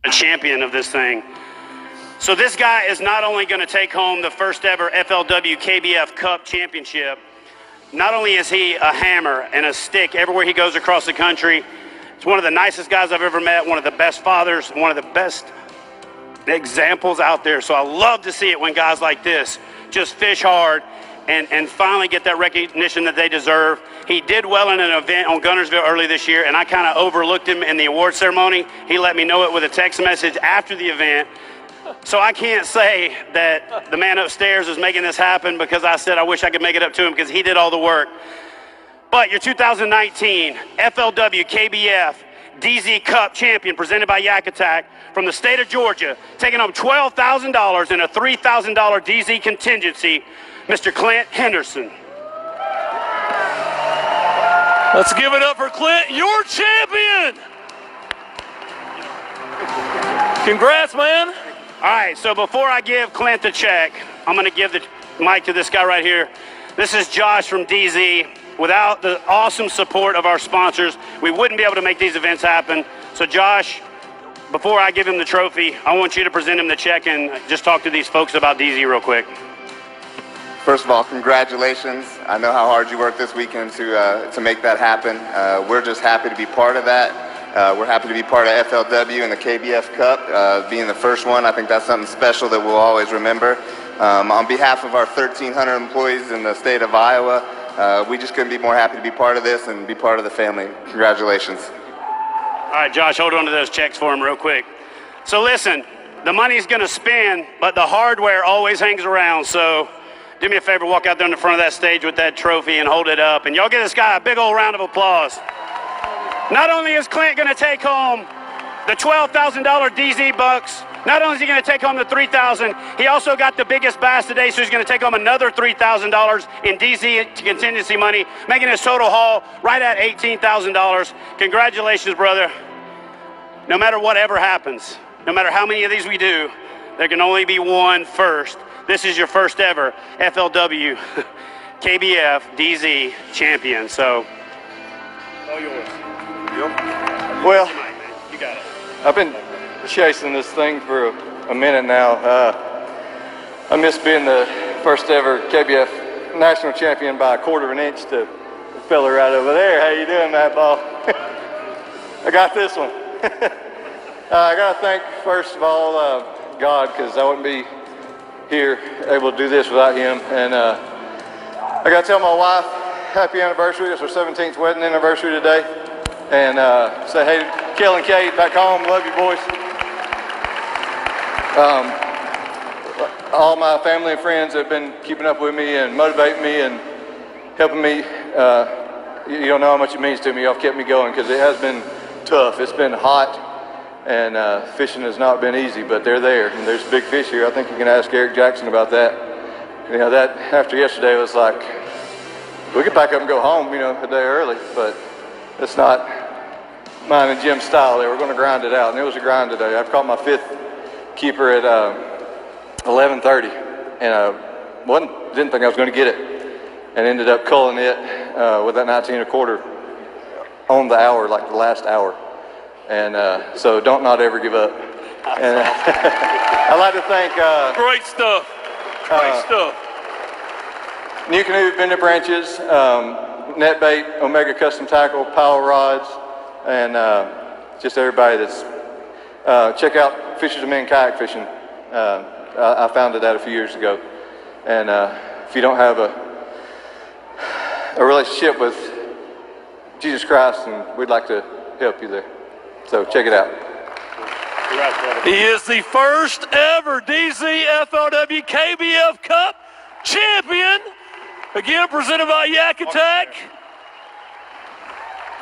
a champion of this thing. So this guy is not only going to take home the first ever FLW KBF Cup championship, not only is he a hammer and a stick everywhere he goes across the country, he's one of the nicest guys I've ever met, one of the best fathers, one of the best examples out there. So I love to see it when guys like this just fish hard and finally get that recognition that they deserve. He did well in an event on Guntersville early this year, and I kind of overlooked him in the award ceremony. He let me know it with a text message after the event. So I can't say that the man upstairs is making this happen because I said I wish I could make it up to him because he did all the work. But your 2019 FLW KBF Dee Zee Cup champion presented by Yak Attack from the state of Georgia, taking home $12,000 in a $3,000 Dee Zee contingency, Mr. Clint Henderson. Let's give it up for Clint, your champion. Congrats, man. All right, so before I give Clint the check, I'm going to give the mic to this guy right here. This is Josh from Dee Zee. Without the awesome support of our sponsors, we wouldn't be able to make these events happen. So Josh, before I give him the trophy, I want you to present him the check and just talk to these folks about Dee Zee real quick. First of all, congratulations. I know how hard you worked this weekend to make that happen. We're just happy to be part of that. We're happy to be part of FLW and the KBF Cup. Being the first one, I think that's something special that we'll always remember. On behalf of our 1,300 employees in the state of Iowa, we just couldn't be more happy to be part of this and be part of the family. Congratulations. All right, Josh, hold on to those checks for him real quick. So listen, the money's going to spin, but the hardware always hangs around. So do me a favor, walk out there in the front of that stage with that trophy and hold it up. And y'all give this guy a big old round of applause. Not only is Clint going to take home the $12,000 Dee Zee bucks, not only is he going to take home the $3,000, he also got the biggest bass today, so he's going to take home another $3,000 in Dee Zee contingency money, making his total haul right at $18,000. Congratulations, brother. No matter whatever happens, no matter how many of these we do, there can only be one first. This is your first ever FLW KBF Dee Zee champion. So, all yours. Yep. Well, you got it. I've been chasing this thing for a minute now. I miss being the first ever KBF national champion by a quarter of an inch to the fella right over there. How you doing, Matt Ball? I got this one. I got to thank, first of all, God, because I wouldn't be here able to do this without him. And I got to tell my wife, happy anniversary. It's our 17th wedding anniversary today. And say, hey, Kel and Kate back home, love you boys. All my family and friends have been keeping up with me and motivating me and helping me. You don't know how much it means to me. Y'all kept me going because it has been tough. It's been hot and fishing has not been easy, but they're there. And there's big fish here. I think you can ask Eric Jackson about that. You know, that after yesterday was like, we could pack up and go home, you know, a day early, but it's not mine and Jim's style there. We're going to grind it out, and it was a grind today. I've caught my fifth keeper at 11:30, and didn't think I was going to get it, and ended up culling it with that 19 1/4 on the hour, like the last hour. And so don't not ever give up. And I'd like to thank Great stuff. Great stuff. New Canoe, Bender Branches, Netbait, Omega Custom Tackle, Power Rods, and just everybody that's check out Fishers of Men Kayak Fishing. I founded that a few years ago. And if you don't have a relationship with Jesus Christ, and we'd like to help you there. So check it out. He is the first ever Dee Zee FLW KBF Cup champion. Again, presented by Yak Attack.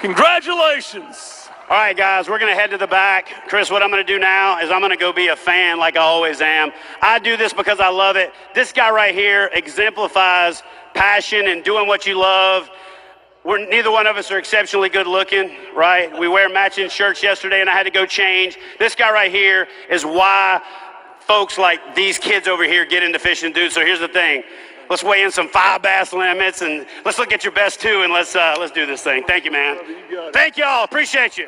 Congratulations. All right, guys, we're going to head to the back. Chris, what I'm going to do now is I'm going to go be a fan like I always am. I do this because I love it. This guy right here exemplifies passion and doing what you love. Neither one of us are exceptionally good looking, right? We wear matching shirts yesterday and I had to go change. This guy right here is why folks like these kids over here get into fishing, dude. So here's the thing. Let's weigh in some 5 bass limits and let's look at your best 2 and let's do this thing. Thank you, man. Thank y'all. Appreciate you.